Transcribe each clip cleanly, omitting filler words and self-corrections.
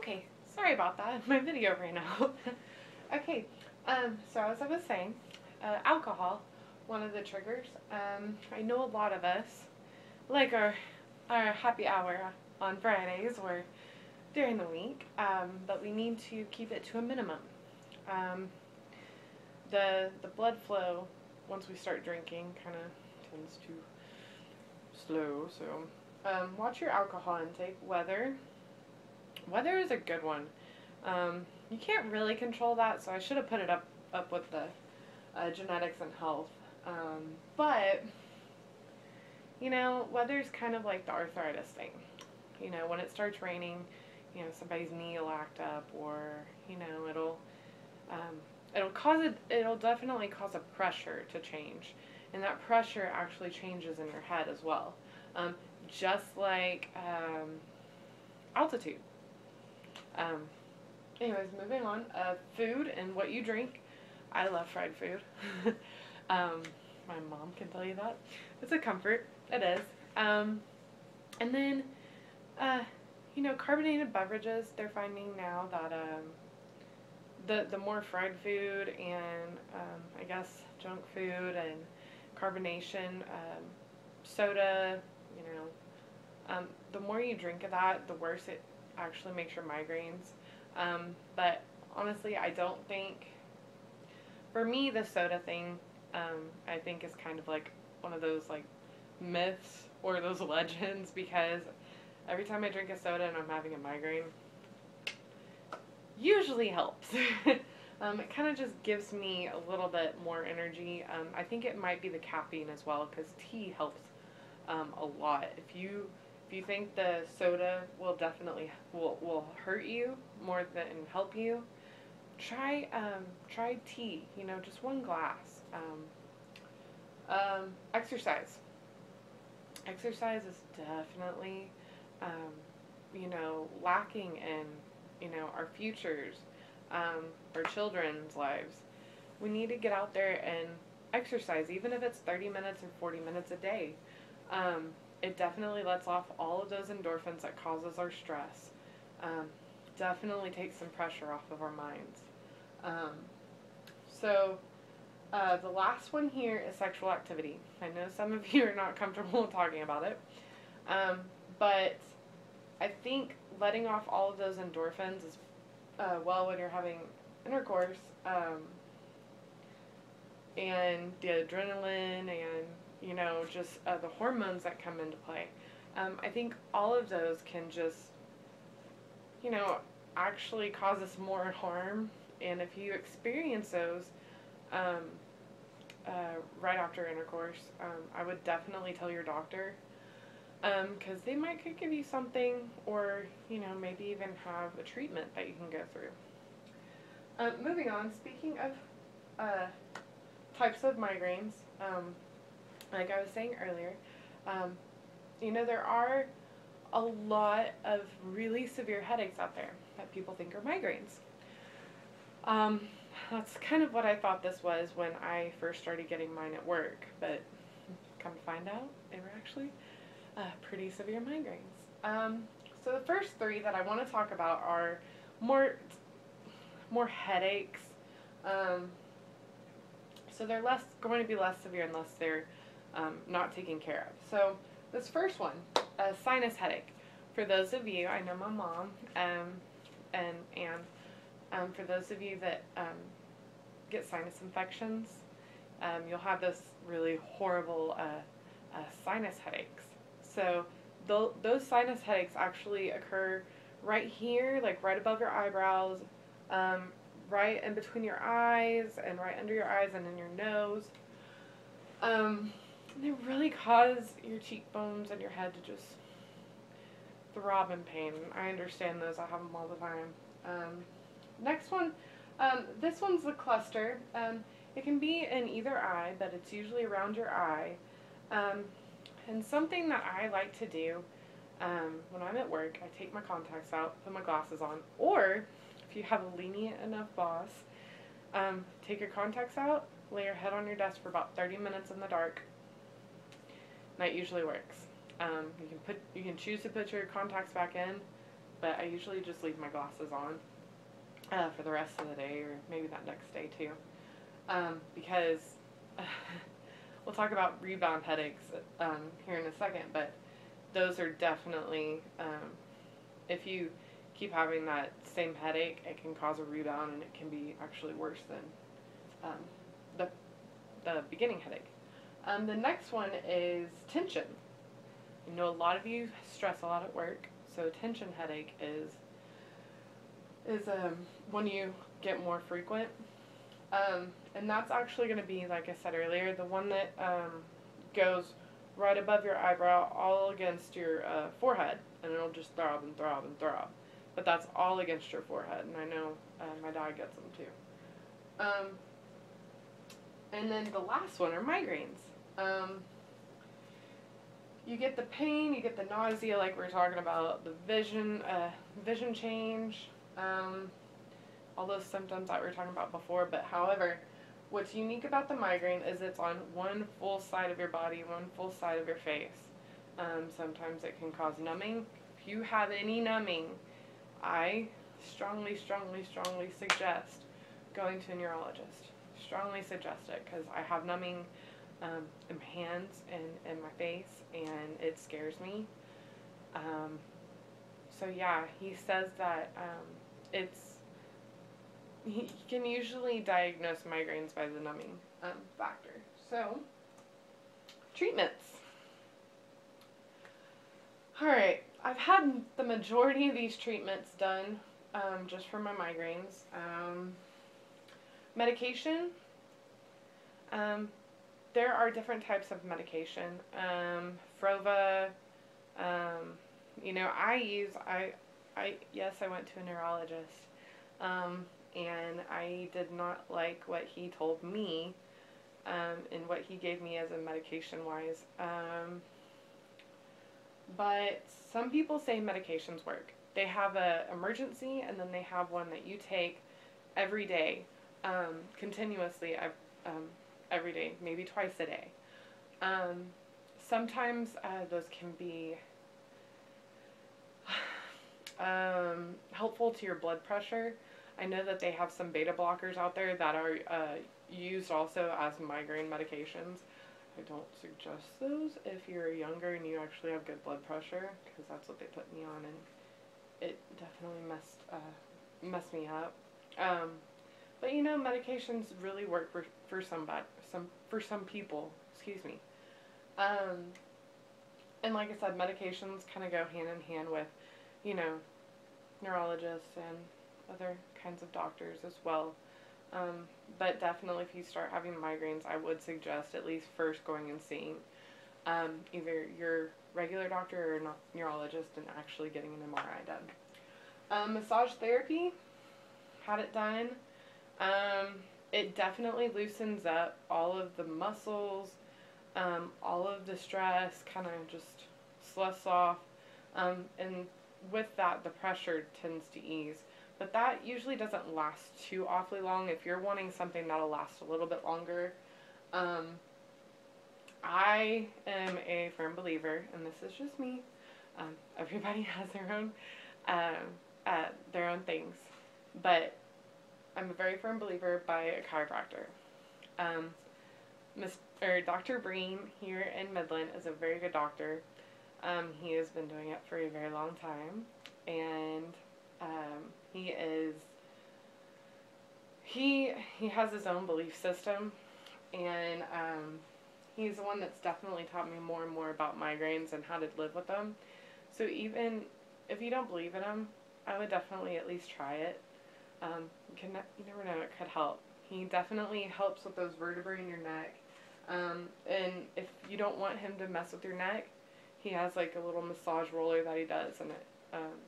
Okay, sorry about that. My video ran out. Okay, so as I was saying, alcohol, one of the triggers. I know a lot of us like our happy hour on Fridays or during the week, but we need to keep it to a minimum. Um, the blood flow once we start drinking kind of tends to slow. So watch your alcohol intake. Weather is a good one. You can't really control that, so I should have put it up with the genetics and health. But weather's kind of like the arthritis thing. When it starts raining, somebody's knee will act up, or um, it'll definitely cause a pressure to change, and that pressure actually changes in your head as well, just like altitude. Um, Anyways, moving on. Food and what you drink. I love fried food. My mom can tell you that. It's a comfort. It is. And then, carbonated beverages. They're finding now that the more fried food and I guess junk food and carbonation, soda, the more you drink of that, the worse it actually makes your migraines. But honestly, I don't think, for me, the soda thing, I think is kind of like one of those like myths or those legends, because every time I drink a soda and I'm having a migraine, usually helps. It kind of just gives me a little bit more energy. I think it might be the caffeine as well, because tea helps a lot. If you think the soda will definitely will hurt you more than help you, try tea. Just one glass. Exercise. Exercise is definitely lacking in our futures, our children's lives. We need to get out there and exercise, even if it's 30 minutes or 40 minutes a day. It definitely lets off all of those endorphins that causes our stress. Definitely takes some pressure off of our minds. So the last one here is sexual activity. I know some of you are not comfortable talking about it, but I think letting off all of those endorphins is when you're having intercourse, and the adrenaline and just the hormones that come into play. I think all of those can just, actually cause us more harm. And if you experience those right after intercourse, I would definitely tell your doctor, because they could give you something, or maybe even have a treatment that you can go through. Moving on, speaking of types of migraines, like I was saying earlier, there are a lot of really severe headaches out there that people think are migraines. That's kind of what I thought this was when I first started getting mine at work, but come to find out, they were actually pretty severe migraines. So the first three that I want to talk about are more headaches. So they're going to be less severe unless they're not taken care of. So this first one, a sinus headache. For those of you, I know my mom, and for those of you that get sinus infections, you'll have this really horrible sinus headaches. So those sinus headaches actually occur right here, like right above your eyebrows, right in between your eyes, and right under your eyes and in your nose. They really cause your cheekbones and your head to just throb in pain. I understand those. I have them all the time. Next one, this one's the cluster. It can be in either eye, but it's usually around your eye. And something that I like to do when I'm at work, I take my contacts out, put my glasses on, or if you have a lenient enough boss, take your contacts out, lay your head on your desk for about 30 minutes in the dark. That usually works. You can choose to put your contacts back in, but I usually just leave my glasses on for the rest of the day, or maybe that next day too, because we'll talk about rebound headaches here in a second, but those are definitely, if you keep having that same headache, it can cause a rebound, and it can be actually worse than the beginning headache. The next one is tension. I know a lot of you stress a lot at work, so tension headache is when you get more frequent. And that's actually going to be, like I said earlier, the one that goes right above your eyebrow, all against your forehead, and it'll just throb and throb and throb. But that's all against your forehead, and I know my dad gets them too. And then the last one are migraines. You get the pain, you get the nausea, like we were talking about, the vision change, all those symptoms that we were talking about before. But however, what's unique about the migraine is it's on one full side of your body, one full side of your face. Sometimes it can cause numbing. If you have any numbing, I strongly, strongly, strongly suggest going to a neurologist. Strongly suggest it, because I have numbing in my hands and in my face, and it scares me. So yeah, he says that he can usually diagnose migraines by the numbing factor. So, treatments. Alright, I've had the majority of these treatments done just for my migraines. Medication. There are different types of medication. Frova. Yes, I went to a neurologist. And I did not like what he told me and what he gave me as a medication-wise. But some people say medications work. They have an emergency, and then they have one that you take every day, continuously, every day, maybe twice a day. Sometimes those can be helpful to your blood pressure. I know that they have some beta blockers out there that are used also as migraine medications. I don't suggest those if you're younger and you actually have good blood pressure, because that's what they put me on, and it definitely messed me up. But medications really work for some people. Excuse me. And like I said, medications kind of go hand in hand with, neurologists and other kinds of doctors as well. But definitely, if you start having migraines, I would suggest at least first going and seeing either your regular doctor or neurologist and actually getting an MRI done. Massage therapy, had it done. It definitely loosens up all of the muscles, all of the stress kind of just sloughs off, and with that, the pressure tends to ease. But that usually doesn't last too awfully long. If you're wanting something that'll last a little bit longer, I am a firm believer, and this is just me. Everybody has their own things, but I'm a very firm believer by a chiropractor. Dr. Breen here in Midland is a very good doctor. He has been doing it for a very long time, and he has his own belief system, and he's the one that's definitely taught me more and more about migraines and how to live with them. So even if you don't believe in him, I would definitely at least try it. You never know, it could help. He definitely helps with those vertebrae in your neck. And if you don't want him to mess with your neck, he has like a little massage roller that he does, and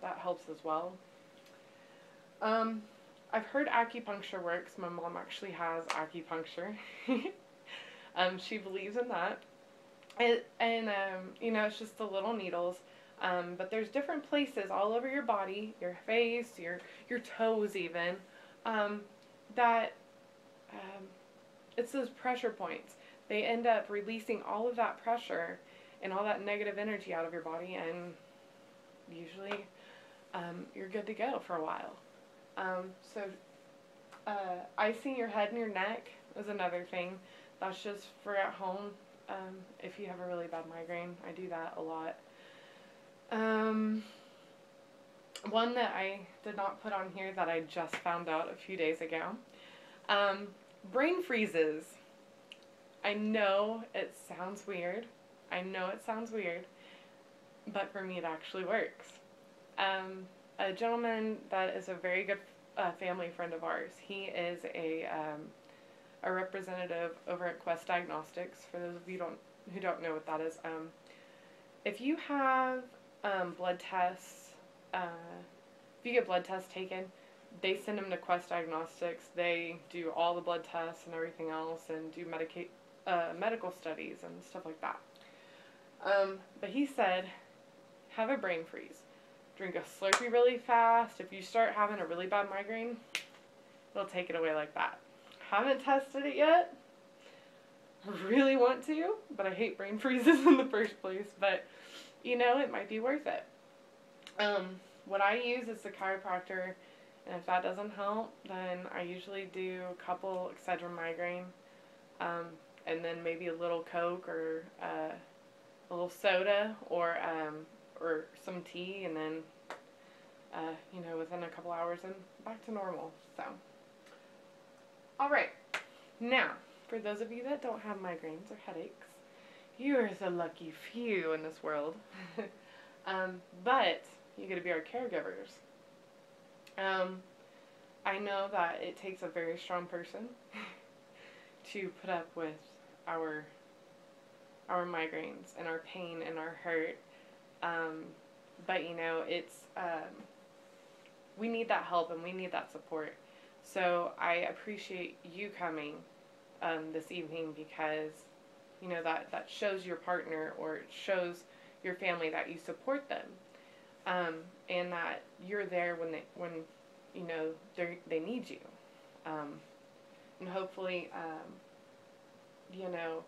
that helps as well. I've heard acupuncture works. My mom actually has acupuncture. She believes in that. It's just the little needles. But there's different places all over your body, your face, your toes even, that it's those pressure points. They end up releasing all of that pressure and all that negative energy out of your body, and usually you're good to go for a while. So icing your head and your neck is another thing. That's just for at home. If you have a really bad migraine, I do that a lot. One that I did not put on here that I just found out a few days ago. Brain freezes. I know it sounds weird. But for me it actually works. A gentleman that is a very good family friend of ours, he is a representative over at Quest Diagnostics. For those of you who don't know what that is, if you have blood tests, if you get blood tests taken, they send them to Quest Diagnostics. They do all the blood tests and everything else, and do medical studies and stuff like that. But he said, have a brain freeze. Drink a Slurpee really fast. If you start having a really bad migraine, it'll take it away like that. Haven't tested it yet. Really want to, but I hate brain freezes in the first place. But, you know, it might be worth it. What I use is the chiropractor, and if that doesn't help, then I usually do a couple Excedrin migraine, and then maybe a little Coke or a little soda, or some tea, and then, you know, within a couple hours and back to normal. So, alright, now, for those of you that don't have migraines or headaches, you're the lucky few in this world. But you get to be our caregivers. I know that it takes a very strong person to put up with our migraines and our pain and our hurt. But you know, it's we need that help and we need that support. So I appreciate you coming this evening, because you know that shows your partner, or it shows your family that you support them, and that you're there when you know they need you, and hopefully you know,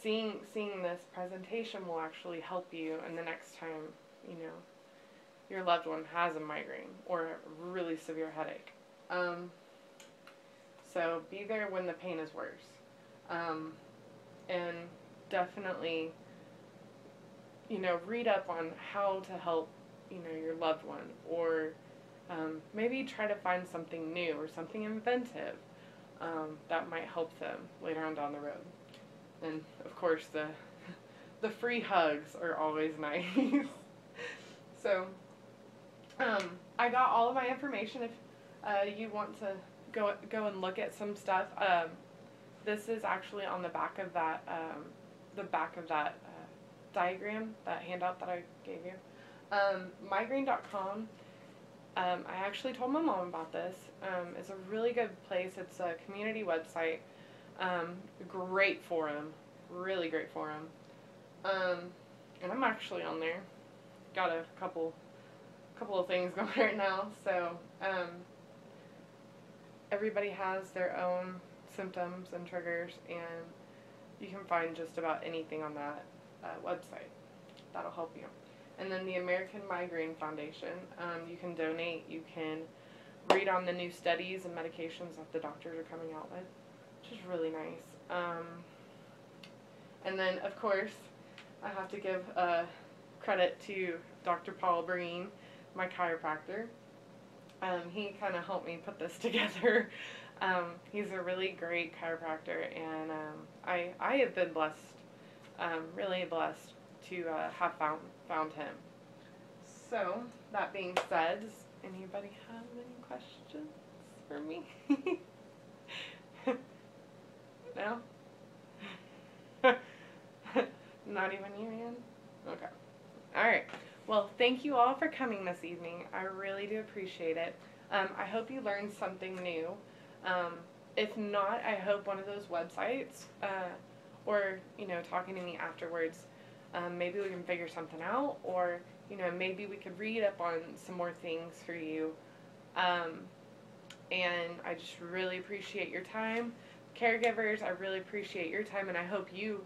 seeing this presentation will actually help you, and the next time, you know, your loved one has a migraine or a really severe headache. So be there when the pain is worse. And definitely, you know, read up on how to help, you know, your loved one, or maybe try to find something new or something inventive that might help them later on down the road. And of course, the free hugs are always nice. So I got all of my information. If you want to go and look at some stuff, this is actually on the back of that diagram, that handout that I gave you. Migraine.com. I actually told my mom about this. It's a really good place. It's a community website. Great forum, really great forum. And I'm actually on there. Got a couple of things going right now. So everybody has their own symptoms and triggers, and you can find just about anything on that website. That'll help you. And then the American Migraine Foundation, you can donate, you can read on the new studies and medications that the doctors are coming out with, which is really nice. And then, of course, I have to give credit to Dr. Paul Breen, my chiropractor. He kind of helped me put this together. He's a really great chiropractor, and I have been blessed, really blessed to have found him. So, that being said, does anybody have any questions for me? No? Not even you, Ann? Okay. Alright. Well, thank you all for coming this evening. I really do appreciate it. I hope you learned something new. If not, I hope one of those websites, or, you know, talking to me afterwards, maybe we can figure something out, or, you know, maybe we could read up on some more things for you. And I just really appreciate your time. Caregivers, I really appreciate your time, and I hope you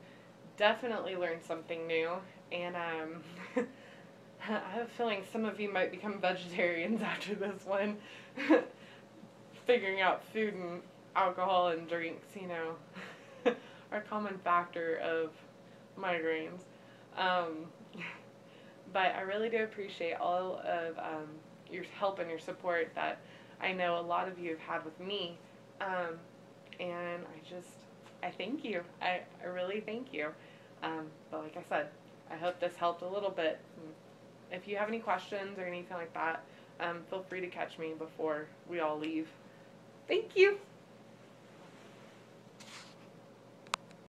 definitely learned something new. And I have a feeling some of you might become vegetarians after this one. Figuring out food and alcohol and drinks, are a common factor of migraines. Um, but I really do appreciate all of your help and your support that I know a lot of you have had with me. And I thank you. I really thank you. But like I said, I hope this helped a little bit. If you have any questions or anything like that, feel free to catch me before we all leave. Thank you.